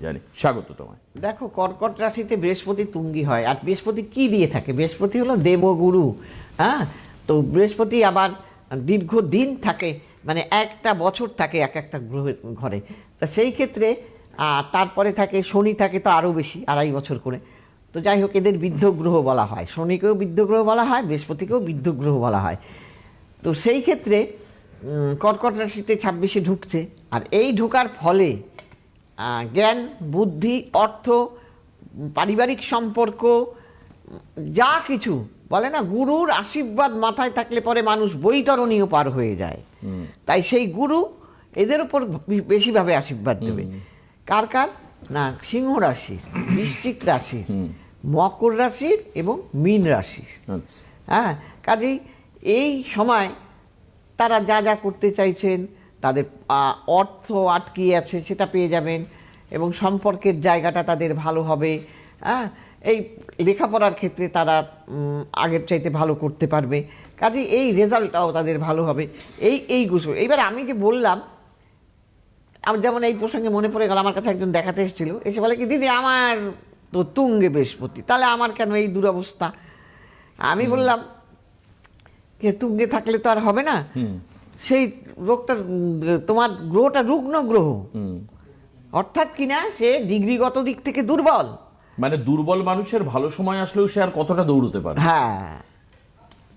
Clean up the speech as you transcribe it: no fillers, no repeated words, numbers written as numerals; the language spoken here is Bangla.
জানি। স্বাগত তোমায়। দেখো, কর্কট রাশিতে বৃহস্পতি তুঙ্গি হয়। আর বৃহস্পতি কি দিয়ে থাকে? বৃহস্পতি হলো দেবগুরু। হ্যাঁ, তো বৃহস্পতি আবার দীর্ঘদিন থাকে, মানে একটা বছর থাকে এক একটা গ্রহের ঘরে। তা সেই ক্ষেত্রে তারপরে থাকে শনি, থাকে তো আরও বেশি, 2.5 বছর করে। তো যাই হোক, এদের বিদ্ধ গ্রহ বলা হয়, শনিকেও বিদ্ধ গ্রহ বলা হয়, বৃহস্পতিকেও বিদ্ধ গ্রহ বলা হয়। তো সেই ক্ষেত্রে কর্কট রাশিতে 26-এ ঢুকছে। আর এই ঢোকার ফলে জ্ঞান, বুদ্ধি, অর্থ, পারিবারিক সম্পর্ক, যা কিছু বলে না, গুরুর আশীর্বাদ মাথায় থাকলে পরে মানুষ বৈতরণীয় পার হয়ে যায়। তাই সেই গুরু এদের উপর বেশিভাবে আশীর্বাদ দেবে। কার কার না? সিংহ রাশি, বৃশ্চিক রাশি, মকর রাশির এবং মীন রাশির। হ্যাঁ, কাজেই এই সময় তারা যা যা করতে চাইছেন, তাদের অর্থ আটকিয়ে আছে সেটা পেয়ে যাবেন, এবং সম্পর্কের জায়গাটা তাদের ভালো হবে। হ্যাঁ, এই লেখাপড়ার ক্ষেত্রে তারা আগের চাইতে ভালো করতে পারবে, কাজে এই রেজাল্টটাও তাদের ভালো হবে। এই গুছো এইবার আমি যে বললাম, আমার যেমন এই প্রসঙ্গে মনে পড়ে গেল, আমার কাছে একজন দেখাতে এসেছিল, এসে বলে কি, দিদি আমার তো তুঙ্গে বৃহস্পতি, তাহলে আমার কেন এই দুরবস্থা? আমি বললাম যে তুঙ্গে থাকলে তো আর হবে না, সেই রোগটা, তোমার গ্রহটা রুগ্ন গ্রহ, অর্থাৎ কিনা সে ডিগ্রিগত দিক থেকে দুর্বল। মানে দুর্বল মানুষের ভালো সময় আসলেও সে আর কতটা দৌড়তে পারে। হ্যাঁ,